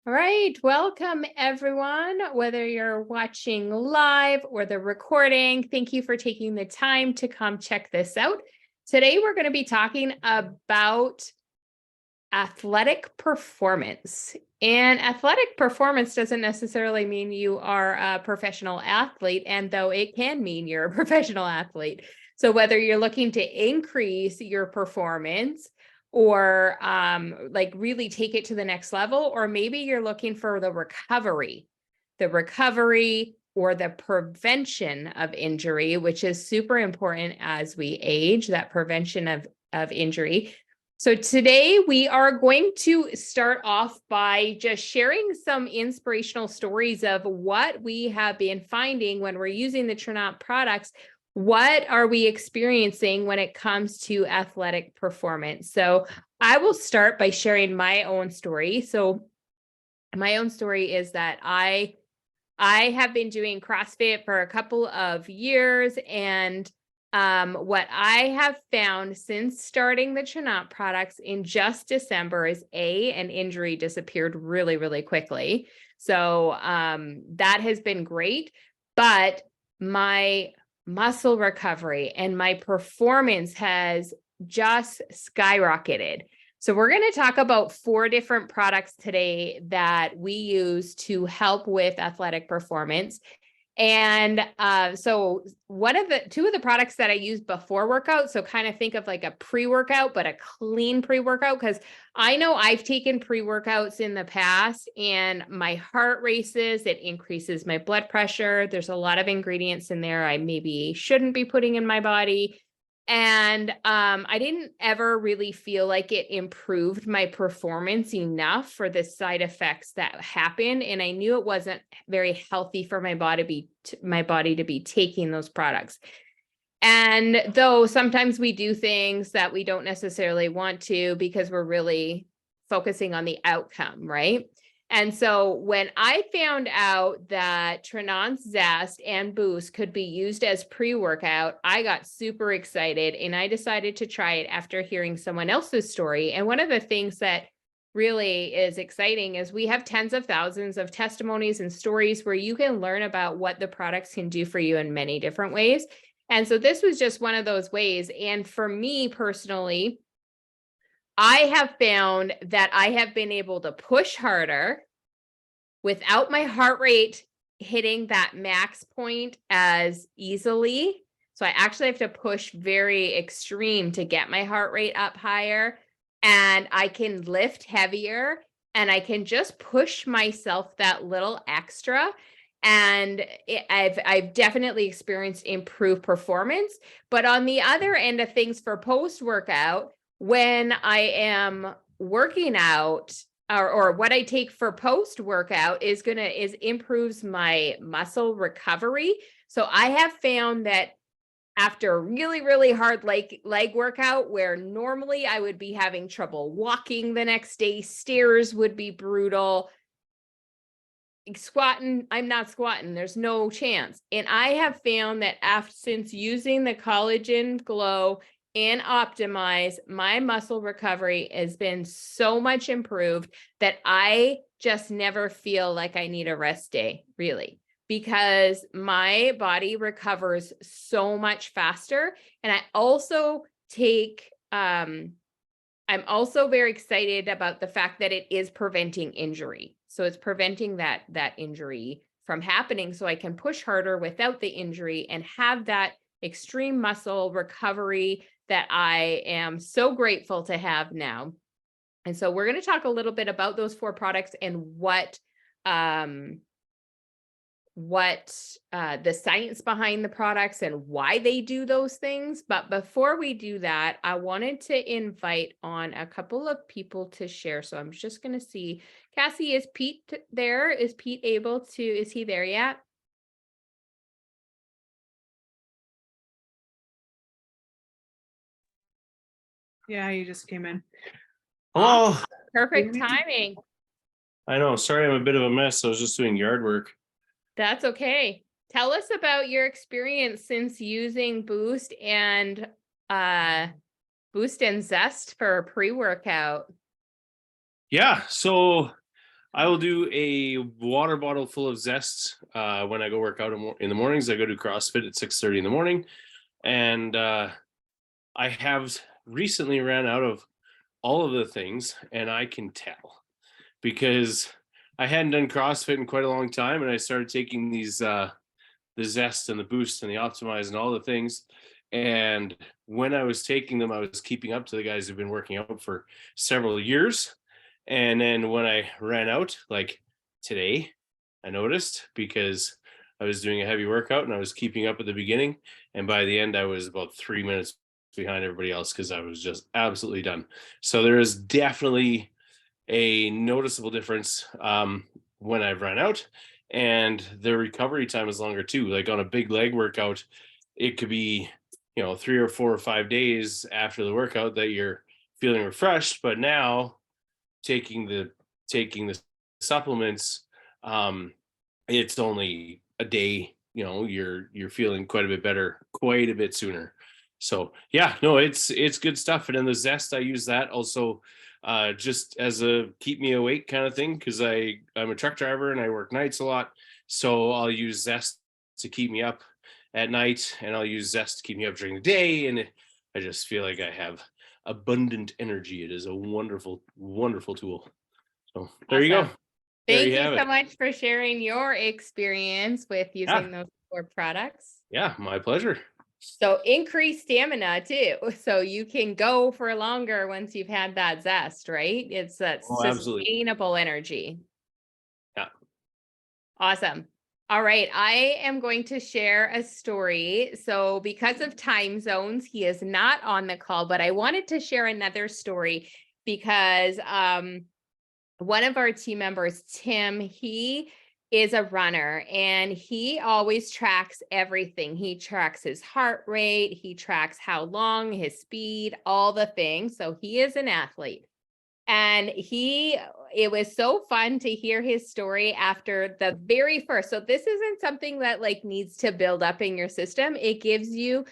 All right, welcome everyone, whether you're watching live or the recording. Thank you for taking the time to come check this out. Today, we're going to be talking about athletic performance. And athletic performance doesn't necessarily mean you are a professional athlete, and though it can mean you're a professional athlete. So whether you're looking to increase your performance or like really take it to the next level, or maybe you're looking for the recovery or the prevention of injury, which is super important as we age, that prevention of injury. So today we are going to start off by just sharing some inspirational stories of what we have been finding when we're using the Trinont products. What are we experiencing when it comes to athletic performance? So I will start by sharing my own story. So my own story is that I have been doing CrossFit for a couple of years, and what I have found since starting the Trinont products in just December is an injury disappeared really, really quickly. So that has been great, but my muscle recovery and my performance has just skyrocketed. So we're going to talk about 4 different products today that we use to help with athletic performance. And so two of the products that I use before workout, so kind of think of like a pre-workout, but a clean pre-workout, because I know I've taken pre-workouts in the past and my heart races, it increases my blood pressure. There's a lot of ingredients in there I maybe shouldn't be putting in my body. And I didn't ever really feel like it improved my performance enough for the side effects that happened. And I knew it wasn't very healthy for my body to be taking those products. And though sometimes we do things that we don't necessarily want to because we're really focusing on the outcome, right? And so when I found out that Trinont Zest and Boost could be used as pre-workout, I got super excited and I decided to try it after hearing someone else's story. And one of the things that really is exciting is we have tens of thousands of testimonies and stories where you can learn about what the products can do for you in many different ways. And so this was just one of those ways. And for me personally, I have found that I have been able to push harder without my heart rate hitting that max point as easily. So I actually have to push very extreme to get my heart rate up higher, and I can lift heavier and I can just push myself that little extra. And I've definitely experienced improved performance. But on the other end of things for post-workout, when I am working out, or what I take for post-workout is improves my muscle recovery. So I have found that after a really, really hard leg workout, where normally I would be having trouble walking the next day, stairs would be brutal, squatting, I'm not squatting, there's no chance. And I have found that since using the Collagen Glow and Optimize, my muscle recovery has been so much improved that I just never feel like I need a rest day, really, because my body recovers so much faster. And I also I'm also very excited about the fact that it is preventing injury. So it's preventing that injury from happening, so I can push harder without the injury and have that extreme muscle recovery that I am so grateful to have now. And so we're going to talk a little bit about those 4 products and what the science behind the products and why they do those things. But before we do that, I wanted to invite on a couple of people to share. So I'm just going to see, Cassie, is Pete there? Is Pete able to, is he there yet? Yeah, you just came in. Hello. Perfect timing. I know. Sorry, I'm a bit of a mess. I was just doing yard work. That's okay. Tell us about your experience since using Boost and Zest for pre-workout. Yeah. So I will do a water bottle full of zest when I go work out in the mornings. I go to CrossFit at 6:30 in the morning, and I have recently ran out of all of the things, and I can tell because I hadn't done CrossFit in quite a long time, and I started taking these the zest and the boost and the optimize and all the things. And when I was taking them, I was keeping up to the guys who've been working out for several years. And then when I ran out, like today, I noticed because I was doing a heavy workout and I was keeping up at the beginning. And by the end, I was about 3 minutes behind everybody else because I was just absolutely done. So there is definitely a noticeable difference when I've run out, and the recovery time is longer too. Like on a big leg workout, it could be 3 or 4 or 5 days after the workout that you're feeling refreshed, but now taking the supplements, it's only a day. You're feeling quite a bit better quite a bit sooner. So yeah, no, it's good stuff. And then the zest, I use that also just as a keep me awake kind of thing because I'm a truck driver and I work nights a lot. So I'll use zest to keep me up at night, and I'll use zest to keep me up during the day. And I just feel like I have abundant energy. It is a wonderful, wonderful tool. So there you go. Awesome. There Thank you you have so it. much for sharing your experience with Yeah, using those 4 products. yeah, my pleasure. So increase stamina too. So you can go for longer once you've had that zest, right? It's that Oh, absolutely. sustainable energy. Yeah. Awesome. All right. I am going to share a story. So, because of time zones, he is not on the call, but I wanted to share another story because one of our team members, Tim, he is a runner and he always tracks everything. He tracks his heart rate, he tracks how long, his speed, all the things. So, he is an athlete. And it was so fun to hear his story after the very first. So this isn't something that like needs to build up in your system. It gives you,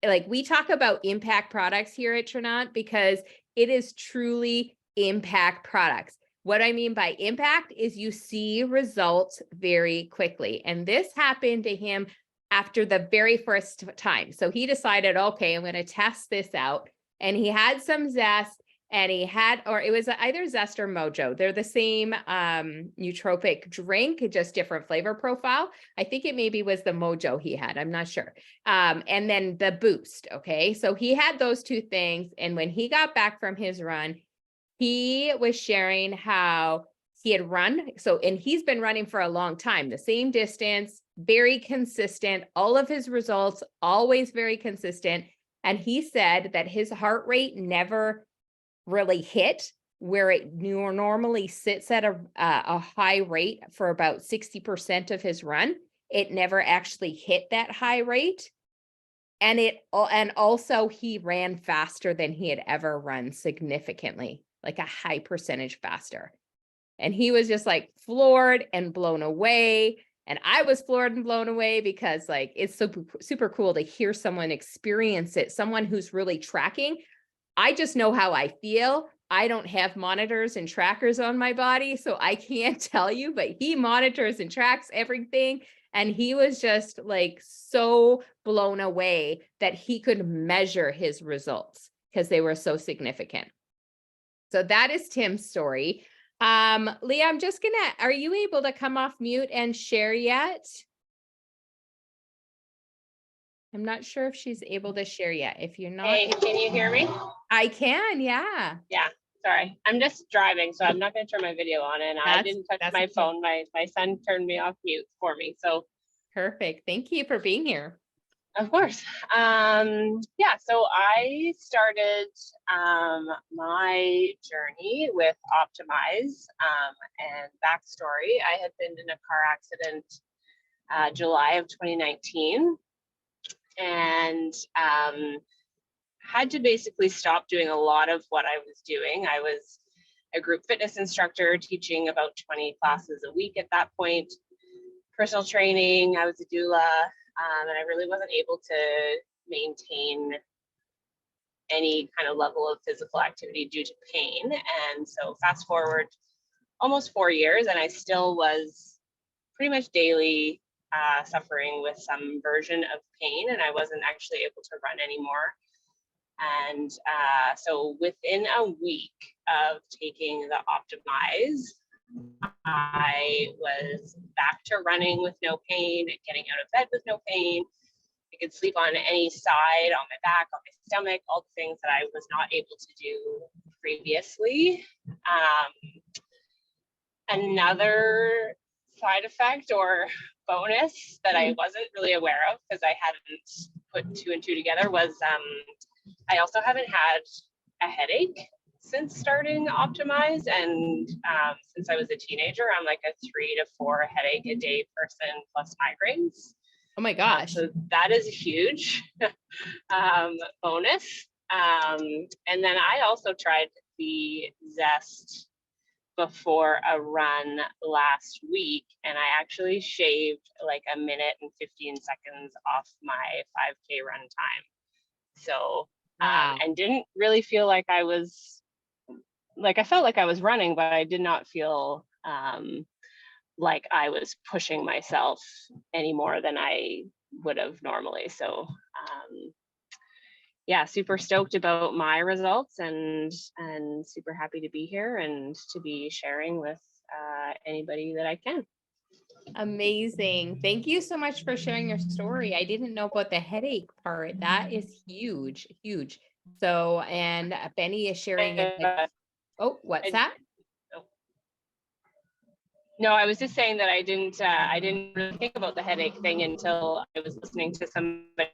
like, we talk about impact products here at Trinont because it is truly impact products. What I mean by impact is you see results very quickly. And this happened to him after the very first time. So he decided, okay, I'm going to test this out. And he had some zest. And he had, or it was either Zest or Mojo. They're the same nootropic drink, just different flavor profile. I think it maybe was the Mojo he had. I'm not sure. And then the Boost. Okay. So he had those 2 things. And when he got back from his run, he was sharing how he had run. So, and he's been running for a long time, the same distance, very consistent, all of his results, always very consistent. And he said that his heart rate never really hit where it normally sits at a high rate for about 60% of his run. It never actually hit that high rate. And also he ran faster than he had ever run, significantly, like a high percentage faster. And he was just like floored and blown away. And I was floored and blown away because like it's so super cool to hear someone experience it, someone who's really tracking. I just know how I feel. I don't have monitors and trackers on my body, so I can't tell you, but he monitors and tracks everything. And he was just like so blown away that he could measure his results because they were so significant. So that is Tim's story. Leah, are you able to come off mute and share yet? I'm not sure if she's able to share yet. If you're not, Hey, can you hear me? I can, yeah. Yeah, sorry. I'm just driving, so I'm not going to turn my video on, and I didn't touch my okay. phone. My son turned me off mute for me, so. Perfect. Thank you for being here. Of course. Yeah, so I started my journey with Optimize, and backstory, I had been in a car accident July of 2019, and had to basically stop doing a lot of what I was doing. I was a group fitness instructor teaching about 20 classes a week at that point, personal training, I was a doula, and I really wasn't able to maintain any kind of level of physical activity due to pain. And so fast forward almost 4 years, and I still was pretty much daily suffering with some version of pain, and I wasn't actually able to run anymore. And so within a week of taking the Optimize, I was back to running with no pain, getting out of bed with no pain. I could sleep on any side, on my back, on my stomach, all the things that I was not able to do previously. Another side effect or bonus that I wasn't really aware of because I hadn't put 2 and 2 together was I also haven't had a headache since starting Optimize, and since I was a teenager, I'm like a 3 to 4 headache a day person plus migraines. Oh my gosh. So that is a huge bonus. And then I also tried the Zest before a run last week, and I actually shaved like 1 minute and 15 seconds off my 5K run time. So, Wow. and didn't really feel like I was, like I felt like I was running, but I did not feel like I was pushing myself any more than I would have normally. So, yeah, super stoked about my results and super happy to be here and to be sharing with anybody that I can. Amazing. Thank you so much for sharing your story. I didn't know about the headache part. That is huge, huge. So, and Benny is sharing it. Oh, what's that? No, I was just saying that I didn't really think about the headache thing until I was listening to somebody.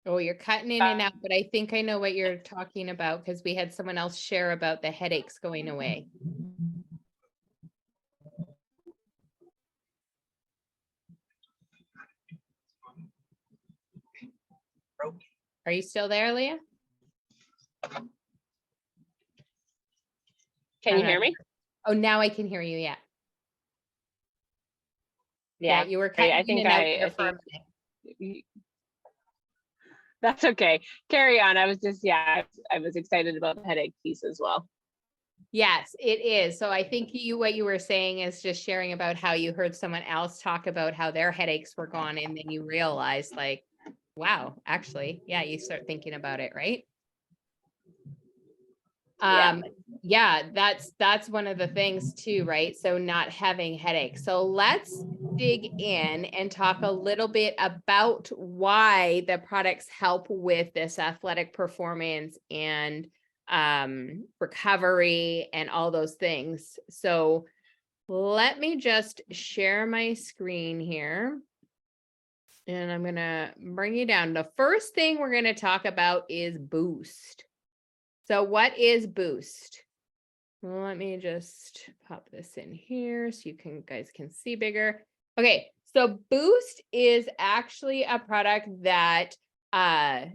Oh, you're cutting in and out, but I think I know what you're talking about because we had someone else share about the headaches going away. Are you still there, Leah? Can you hear me? Oh, now I can hear you. Yeah. Yeah, you were cutting I think in and out there for a minute. That's okay. Carry on. I was just, I was excited about the headache piece as well. Yes, it is. So I think what you were saying is just sharing about how you heard someone else talk about how their headaches were gone, and then you realize like, wow, actually, yeah, you start thinking about it, right? Yeah, that's one of the things too, right? So not having headaches. So let's dig in and talk a little bit about why the products help with this athletic performance and recovery and all those things. So let me just share my screen here. And I'm going to bring you down. The first thing we're going to talk about is Boost. So what is Boost? Well, let me just pop this in here so you guys can see bigger. Okay, so Boost is actually a product that I'll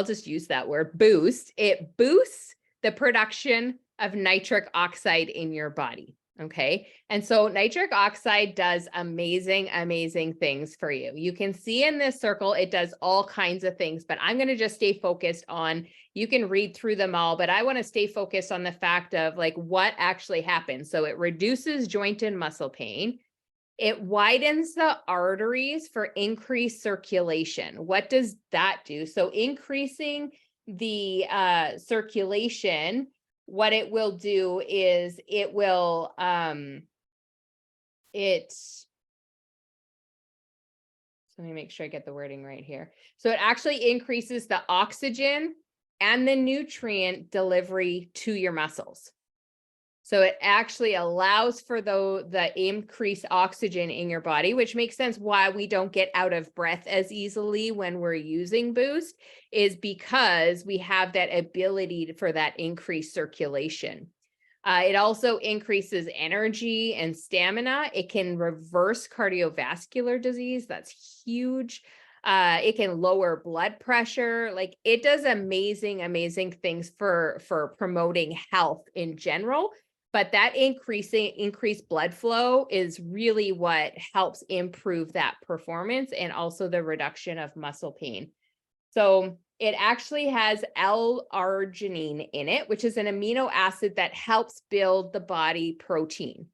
just use that word, Boost. It boosts the production of nitric oxide in your body. Okay. And so nitric oxide does amazing, amazing things for you. You can see in this circle, it does all kinds of things, but I'm going to just stay focused on, you can read through them all, but I want to stay focused on the fact of like what actually happens. So it reduces joint and muscle pain. It widens the arteries for increased circulation. What does that do? So increasing the circulation, what it will do is it will let me make sure I get the wording right here. So it actually increases the oxygen and the nutrient delivery to your muscles. So it actually allows for the increased oxygen in your body, which makes sense why we don't get out of breath as easily when we're using Boost, is because we have that ability for that increased circulation. It also increases energy and stamina. It can reverse cardiovascular disease. That's huge. It can lower blood pressure. Like it does amazing, amazing things for promoting health in general. But that increased blood flow is really what helps improve that performance and also the reduction of muscle pain. So it actually has L-arginine in it, which is an amino acid that helps build the body protein.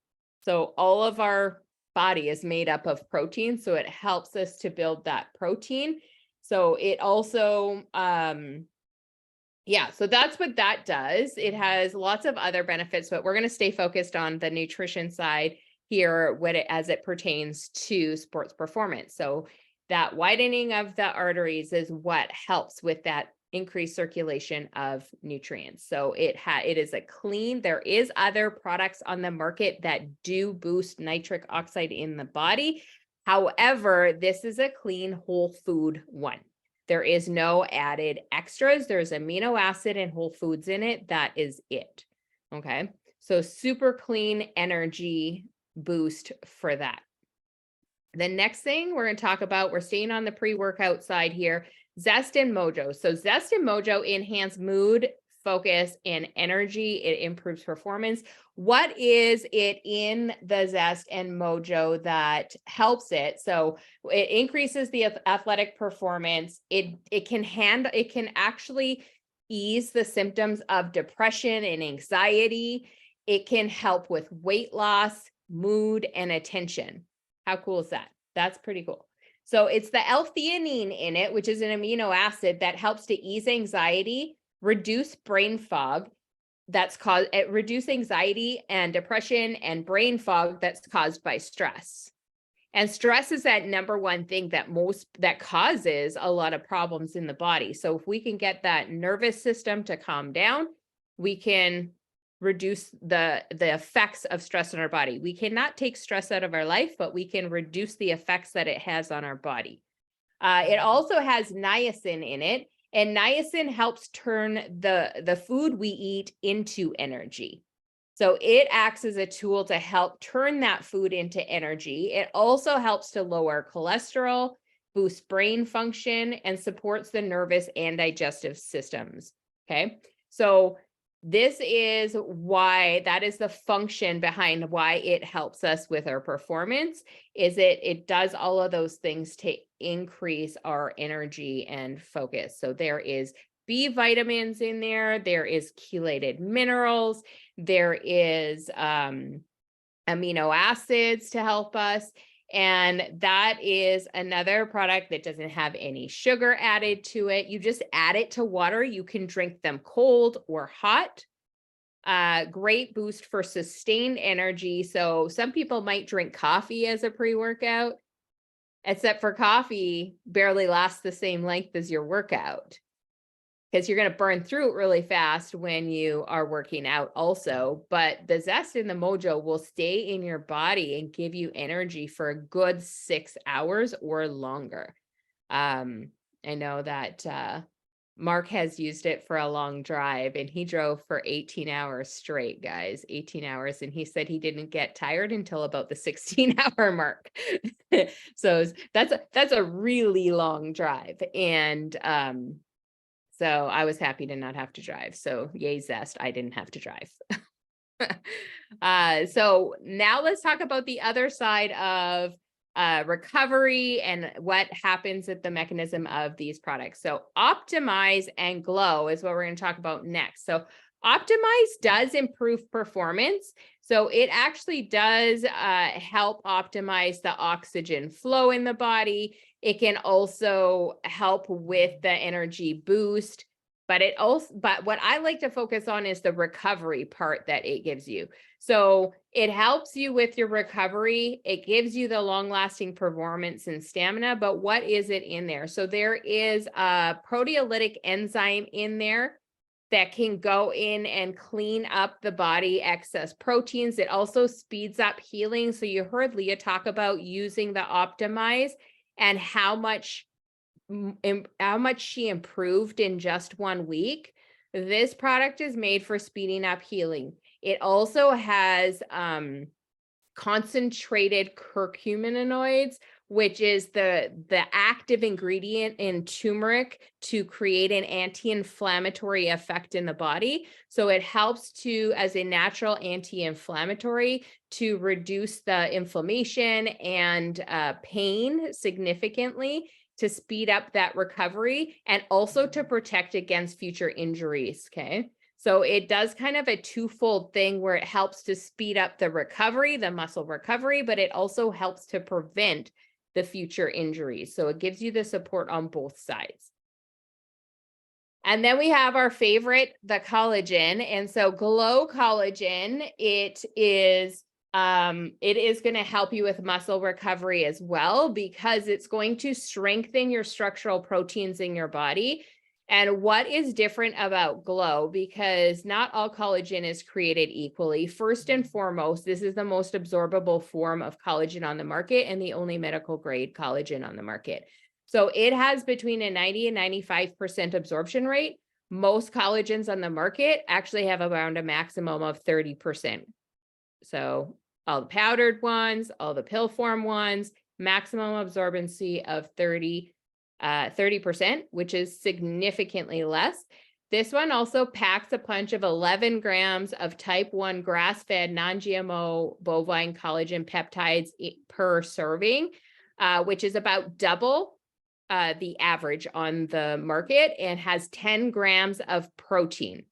So all of our body is made up of protein, so it helps us to build that protein. So it also, yeah, so that's what that does. It has lots of other benefits, but we're going to stay focused on the nutrition side here as it pertains to sports performance. So that widening of the arteries is what helps with that increased circulation of nutrients. So it is a clean, there is other products on the market that do boost nitric oxide in the body. However, this is a clean whole food one. There is no added extras. There's amino acid and whole foods in it. That is it. Okay. So super clean energy boost for that. The next thing we're going to talk about, we're staying on the pre-workout side here, Zest and Mojo. So Zest and Mojo enhance mood, focus, and energy. It improves performance. What is it in the Zest and Mojo that helps it? So it increases the athletic performance. It can actually ease the symptoms of depression and anxiety. It can help with weight loss, mood, and attention. How cool is that? That's pretty cool. So it's the L-theanine in it, which is an amino acid that helps to ease anxiety, reduce brain fog reduce anxiety and depression and brain fog that's caused by stress. And stress is that number one thing that causes a lot of problems in the body. So if we can get that nervous system to calm down, we can reduce the effects of stress in our body. We cannot take stress out of our life, but we can reduce the effects that it has on our body. It also has niacin in it, and niacin helps turn the food we eat into energy. So it acts as a tool to help turn that food into energy. It also helps to lower cholesterol, boost brain function, and supports the nervous and digestive systems. Okay, so this is why, that is the function behind why it helps us with our performance, is it does all of those things to increase our energy and focus. So there is B vitamins in there, there is chelated minerals, there is amino acids to help us. And that is another product that doesn't have any sugar added to it. You just add it to water. You can drink them cold or hot. Great boost for sustained energy. So some people might drink coffee as a pre-workout, except for coffee barely lasts the same length as your workout, because you're going to burn through it really fast when you are working out also. But the Zest and the Mojo will stay in your body and give you energy for a good 6 hours or longer. I know that Mark has used it for a long drive, and he drove for 18 hours straight, guys, 18 hours. And he said he didn't get tired until about the 16-hour mark. So that's a really long drive. And, so I was happy to not have to drive. So yay, Zest, I didn't have to drive. So now let's talk about the other side of recovery and what happens at the mechanism of these products. So Optimize and Glow is what we're going to talk about next. So Optimize does improve performance. So it actually does help optimize the oxygen flow in the body. It can also help with the energy boost, but what I like to focus on is the recovery part that it gives you. So it helps you with your recovery. It gives you the long-lasting performance and stamina, but what is it in there? So there is a proteolytic enzyme in there that can go in and clean up the body excess proteins. It also speeds up healing. So you heard Leah talk about using the Optimize and how much she improved in just 1 week. This product is made for speeding up healing. It also has concentrated curcuminoids, which is the active ingredient in turmeric to create an anti-inflammatory effect in the body. So it helps to, as a natural anti-inflammatory, to reduce the inflammation and pain significantly. to speed up that recovery and also to protect against future injuries. Okay. So it does kind of a twofold thing where it helps to speed up the recovery, the muscle recovery, but it also helps to prevent the future injuries. So it gives you the support on both sides. And then we have our favorite, the collagen. And so Glow Collagen, it is going to help you with muscle recovery as well, because it's going to strengthen your structural proteins in your body. And what is different about Glow, because not all collagen is created equally. First and foremost, this is the most absorbable form of collagen on the market and the only medical grade collagen on the market. So it has between a 90 and 95% absorption rate. Most collagens on the market actually have around a maximum of 30%. So all the powdered ones, all the pill form ones, maximum absorbency of 30%, which is significantly less. This one also packs a punch of 11 grams of type 1 grass-fed non-GMO bovine collagen peptides per serving, which is about double the average on the market, and has 10 grams of protein.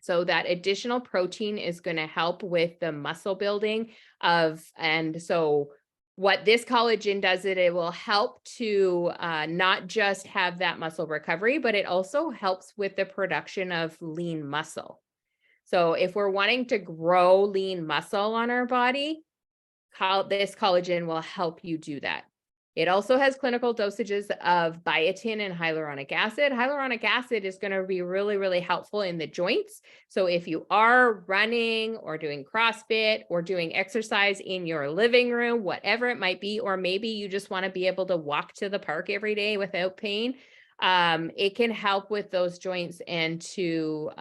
So that additional protein is going to help with the muscle building and so what this collagen does, it will help to not just have that muscle recovery, but it also helps with the production of lean muscle. So if we're wanting to grow lean muscle on our body, this collagen will help you do that. It also has clinical dosages of biotin and hyaluronic acid. Hyaluronic acid is going to be really, really helpful in the joints. So if you are running or doing CrossFit or doing exercise in your living room, whatever it might be, or maybe you just want to be able to walk to the park every day without pain, it can help with those joints and to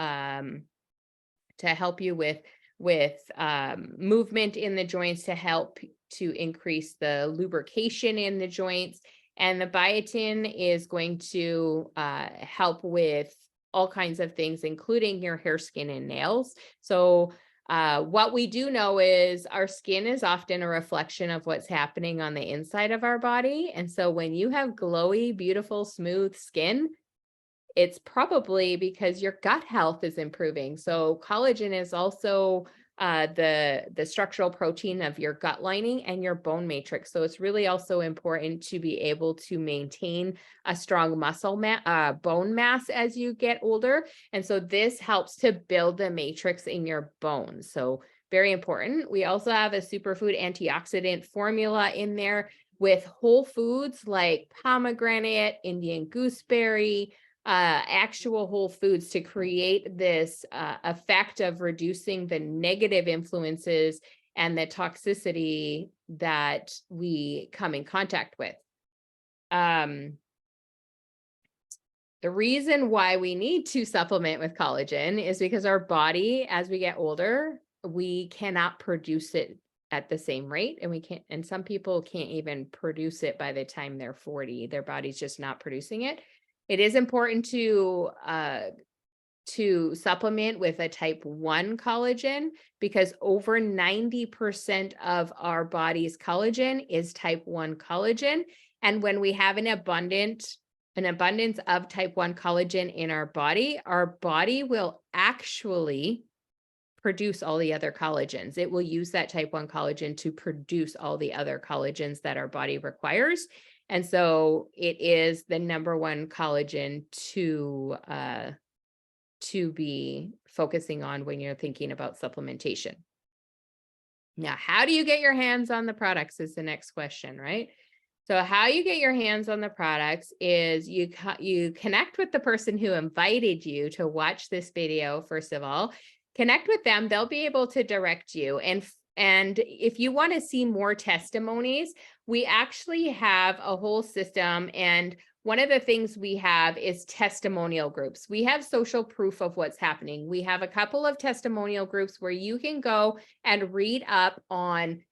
help you with movement in the joints, to help to increase the lubrication in the joints. And the biotin is going to help with all kinds of things, including your hair, skin, and nails. So what we do know is our skin is often a reflection of what's happening on the inside of our body. And so when you have glowy, beautiful, smooth skin, it's probably because your gut health is improving. So collagen is also the structural protein of your gut lining and your bone matrix. So it's really also important to be able to maintain a strong bone mass as you get older. And so this helps to build the matrix in your bones. So very important. We also have a superfood antioxidant formula in there with whole foods like pomegranate, Indian gooseberry, actual whole foods, to create this effect of reducing the negative influences and the toxicity that we come in contact with. The reason why we need to supplement with collagen is because our body, as we get older, we cannot produce it at the same rate, and some people can't even produce it by the time they're 40. Their body's just not producing it. It is important to supplement with a type 1 collagen, because over 90% of our body's collagen is type 1 collagen. And when we have an abundance of type 1 collagen in our body will actually produce all the other collagens. It will use that type 1 collagen to produce all the other collagens that our body requires. And so it is the number one collagen to be focusing on when you're thinking about supplementation. Now, how do you get your hands on the products is the next question, right? So how you get your hands on the products is you connect with the person who invited you to watch this video. First of all, connect with them. They'll be able to direct you. And if you want to see more testimonies, we actually have a whole system. And one of the things we have is testimonial groups. We have social proof of what's happening. We have a couple of testimonial groups where you can go and read up on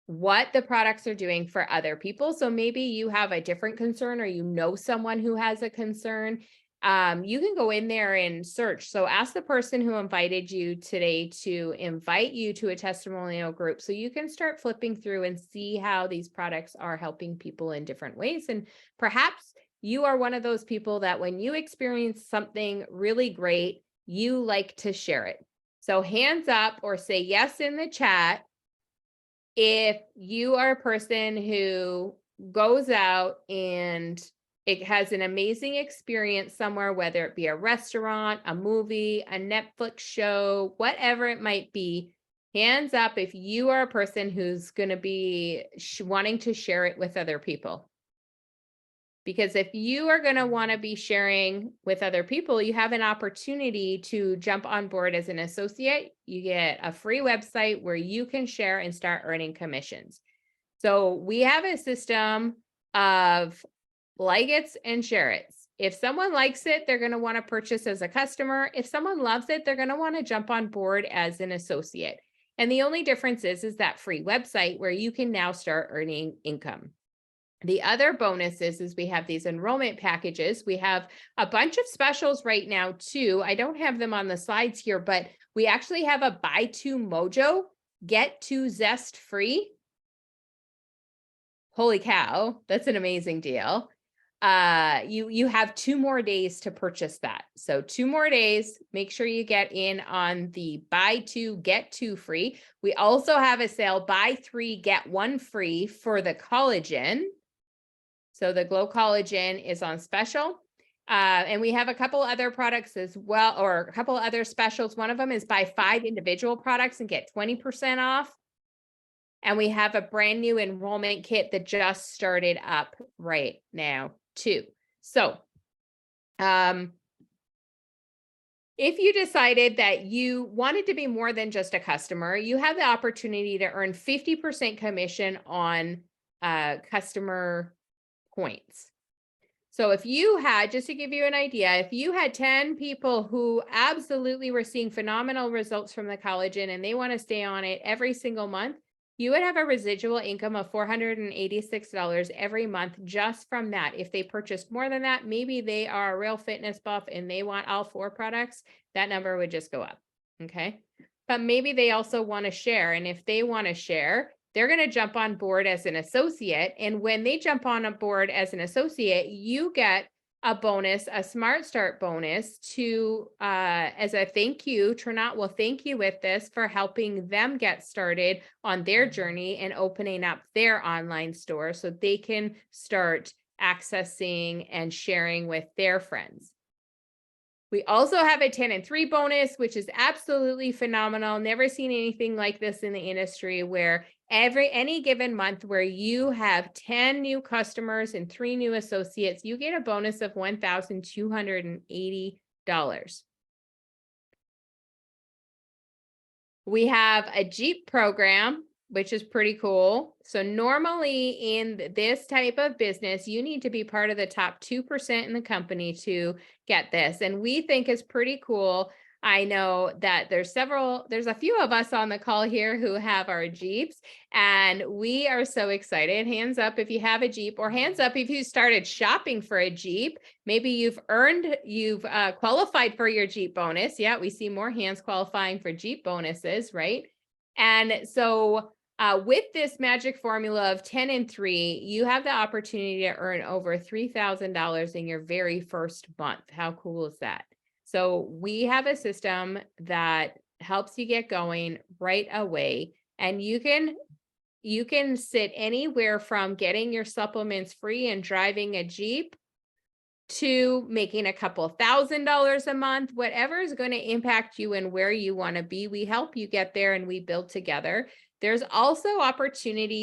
what the products are doing for other people. So maybe you have a different concern, or you know someone who has a concern. you can go in there and search. So ask the person who invited you today to invite you to a testimonial group so you can start flipping through and see how these products are helping people in different ways. And perhaps you are one of those people that when you experience something really great, you like to share it. So hands up or say yes in the chat if you are a person who goes out and it has an amazing experience somewhere, whether it be a restaurant, a movie, a Netflix show, whatever it might be. Hands up if you are a person who's going to be wanting to share it with other people. Because if you are going to want to be sharing with other people, you have an opportunity to jump on board as an associate. You get a free website where you can share and start earning commissions. So we have a system of like it and share it. If someone likes it, they're going to want to purchase as a customer. If someone loves it, they're going to want to jump on board as an associate. And the only difference is that free website where you can now start earning income. The other bonus is we have these enrollment packages. We have a bunch of specials right now too. I don't have them on the slides here, but we actually have a buy two Mojo, get two Zest free. Holy cow, that's an amazing deal. You have 2 more days to purchase that. So 2 more days, make sure you get in on the buy 2, get 2 free. We also have a sale, buy 3, get 1 free for the collagen. So the Glow Collagen is on special. And we have a couple other products as well, or a couple other specials. One of them is buy 5 individual products and get 20% off. And we have a brand new enrollment kit that just started up right now too. So, if you decided that you wanted to be more than just a customer, you have the opportunity to earn 50% commission on customer points. So if you had, just to give you an idea, if you had 10 people who absolutely were seeing phenomenal results from the collagen and they want to stay on it every single month, you would have a residual income of $486 every month just from that. If they purchased more than that, maybe they are a real fitness buff and they want all 4 products, that number would just go up. Okay. But maybe they also want to share. And if they want to share, they're going to jump on board as an associate. And when they jump on board as an associate, you get a bonus, a Smart Start bonus to, as a thank you. Trinot will thank you with this for helping them get started on their journey and opening up their online store so they can start accessing and sharing with their friends. We also have a 10 and 3 bonus, which is absolutely phenomenal. Never seen anything like this in the industry where any given month where you have 10 new customers and 3 new associates, you get a bonus of $1,280. We have a Jeep program, which is pretty cool. So normally in this type of business, you need to be part of the top 2% in the company to get this. And we think it's pretty cool. I know that there's a few of us on the call here who have our Jeeps, and we are so excited. Hands up if you have a Jeep, or hands up if you started shopping for a Jeep. Maybe you've qualified for your Jeep bonus. Yeah, we see more hands qualifying for Jeep bonuses, right? And so with this magic formula of 10 and 3, you have the opportunity to earn over $3,000 in your very first month. How cool is that? So we have a system that helps you get going right away, and you can sit anywhere from getting your supplements free and driving a Jeep to making a couple $1,000s a month, whatever is going to impact you and where you want to be. We help you get there and we build together. There's also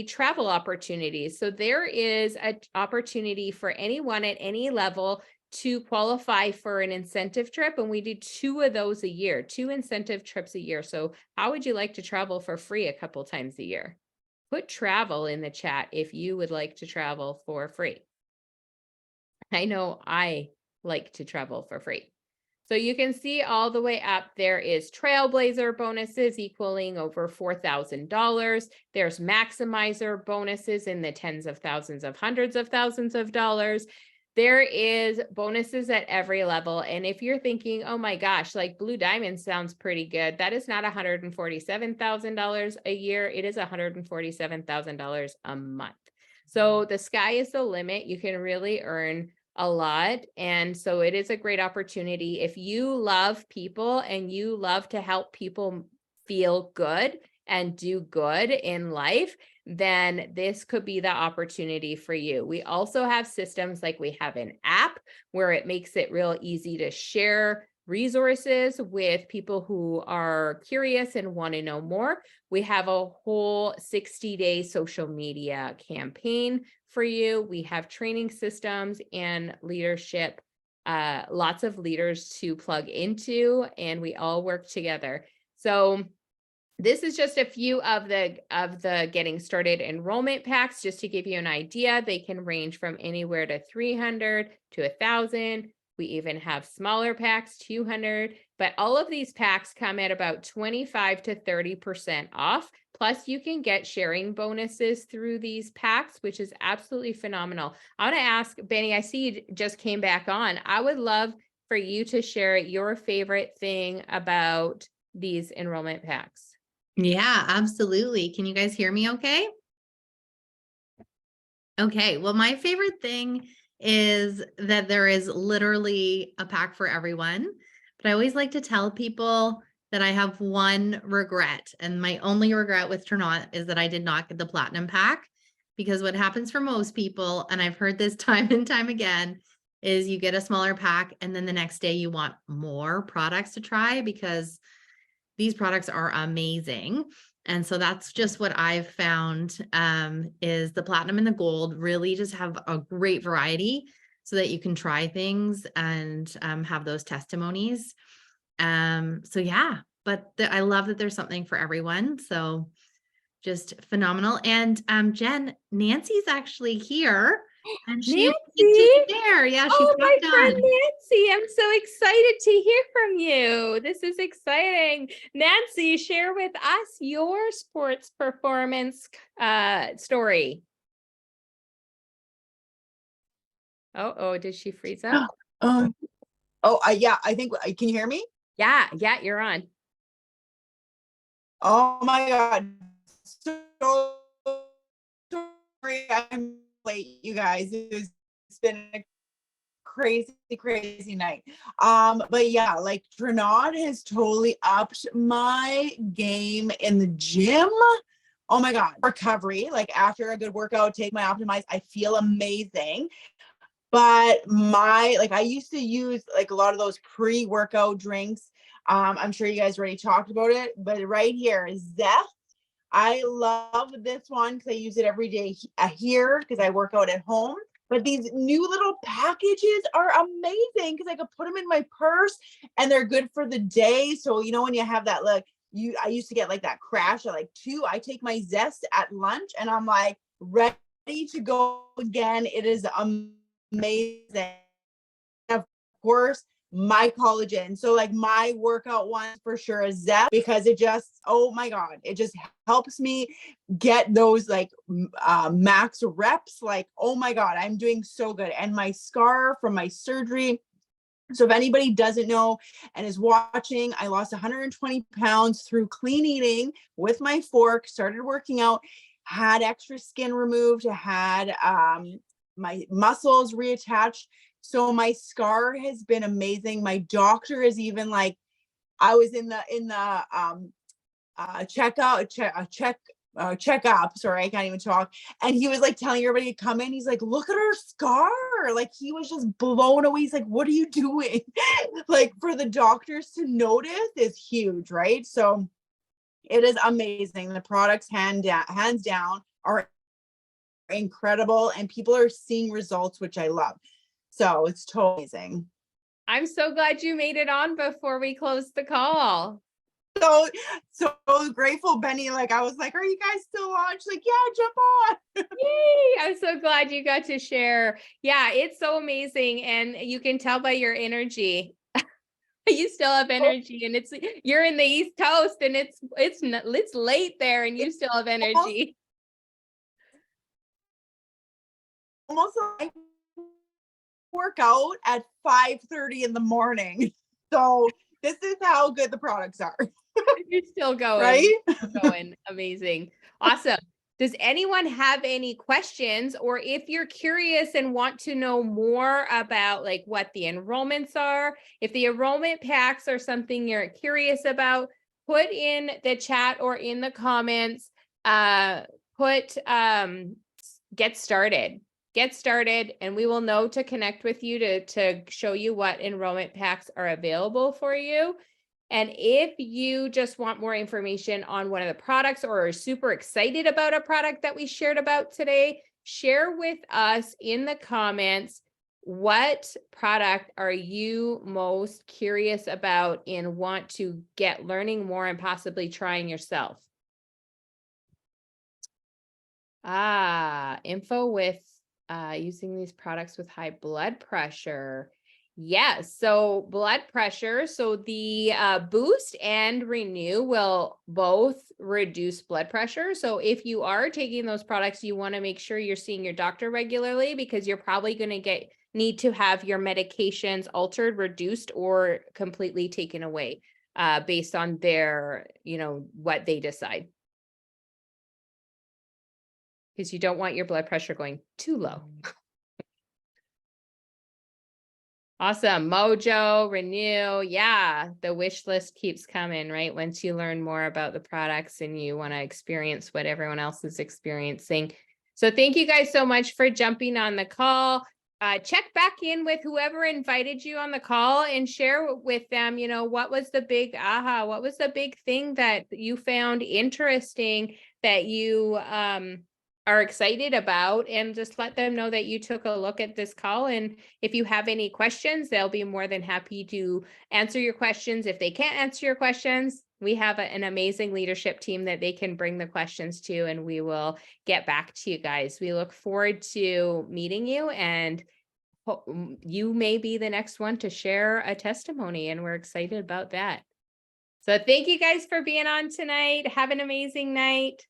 travel opportunities. So there is an opportunity for anyone at any level to qualify for an incentive trip. And we do 2 of those a year, 2 incentive trips a year. So how would you like to travel for free a couple times a year? Put travel in the chat if you would like to travel for free. I know I like to travel for free. So you can see all the way up, there is Trailblazer bonuses equaling over $4,000. There's Maximizer bonuses in the tens of thousands of hundreds of thousands of dollars. there is bonuses at every level. And if you're thinking, oh my gosh, like Blue Diamond sounds pretty good, that is not $147,000 a year. It is $147,000 a month. So the sky is the limit. You can really earn a lot. And so it is a great opportunity. If you love people and you love to help people feel good and do good in life, then this could be the opportunity for you. We also have systems like we have an app where it makes it real easy to share resources with people who are curious and want to know more. We have a whole 60-day social media campaign for you. We have training systems and leadership, lots of leaders to plug into, and we all work together. So this is just a few of the getting started enrollment packs, just to give you an idea. They can range from anywhere to 300 to 1,000. We even have smaller packs, 200, but all of these packs come at about 25 to 30% off. Plus you can get sharing bonuses through these packs, which is absolutely phenomenal. I want to ask Benny, I see you just came back on. I would love for you to share your favorite thing about these enrollment packs. Yeah, absolutely. Can you guys hear me okay? Okay, well, my favorite thing is that there is literally a pack for everyone. But I always like to tell people that I have one regret. And my only regret with Turnaut is that I did not get the platinum pack. Because what happens for most people, and I've heard this time and time again, is you get a smaller pack and then the next day you want more products to try because these products are amazing. And so that's just what I've found, is the platinum and the gold really just have a great variety so that you can try things and have those testimonies. So yeah, but I love that there's something for everyone. So just phenomenal. And Jen, Nancy's actually here. And she wants to share. Yeah, she Oh, my popped friend on. Nancy, I'm so excited to hear from you. This is exciting. Nancy, share with us your sports performance story. Oh, did she freeze up? Yeah, I think, can you hear me? Yeah, you're on. Oh my God. So sorry I'm late, you guys. It's been a crazy night. But yeah, like Trenard has totally upped my game in the gym. Oh my God. Recovery, like after a good workout, take my Optimize, I feel amazing. But I used to use like a lot of those pre-workout drinks. I'm sure you guys already talked about it, but right here is Zest. I love this one because I use it every day here because I work out at home. But these new little packages are amazing because I could put them in my purse and they're good for the day. So, you know, when you have that, like I used to get like that crash at like 2, I take my Zest at lunch and I'm like ready to go again. It is amazing. Of course, my collagen. So like my workout one for sure is Zest because it just, oh my God, it just helps me get those like max reps. Like, oh my God, I'm doing so good. And my scar from my surgery. So if anybody doesn't know and is watching, I lost 120 pounds through clean eating with my fork, started working out, had extra skin removed, had my muscles reattached. So my scar has been amazing. My doctor is even like, I was in the checkup. Sorry, I can't even talk. And he was like telling everybody to come in. He's like, look at her scar. Like he was just blown away. He's like, what are you doing? Like for the doctors to notice is huge, right? So it is amazing. The products hands down are incredible and people are seeing results, which I love. So it's totally amazing. I'm so glad you made it on before we close the call. So grateful, Benny. Like I was like, are you guys still on? She's like, yeah, jump on. Yay! I'm so glad you got to share. Yeah, it's so amazing. And you can tell by your energy. You still have energy and you're in the East Coast and it's late there and you still have energy. Almost like work out at 5:30 in the morning. So this is how good the products are, You're still going. right? Still going. Amazing. Awesome. Does anyone have any questions, or if you're curious and want to know more about like what the enrollments are, if the enrollment packs are something you're curious about, put in the chat or in the comments, put get started. Get started, and we will know to connect with you to show you what enrollment packs are available for you. And if you just want more information on one of the products or are super excited about a product that we shared about today, share with us in the comments what product are you most curious about and want to get learning more and possibly trying yourself. Info with using these products with high blood pressure. Yes, so blood pressure. So the Boost and Renew will both reduce blood pressure. So if you are taking those products, you want to make sure you're seeing your doctor regularly, because you're probably going to need to have your medications altered, reduced, or completely taken away based on their, what they decide. Because you don't want your blood pressure going too low. Awesome. Mojo, Renew. Yeah, the wish list keeps coming, right? Once you learn more about the products and you want to experience what everyone else is experiencing. So thank you guys so much for jumping on the call. Check back in with whoever invited you on the call and share with them, what was the big aha? What was the big thing that you found interesting that you are excited about, and just let them know that you took a look at this call. And if you have any questions, they'll be more than happy to answer your questions. If they can't answer your questions, we have an amazing leadership team that they can bring the questions to, and we will get back to you guys. We look forward to meeting you, and you may be the next one to share a testimony, and we're excited about that. So thank you guys for being on tonight. Have an amazing night.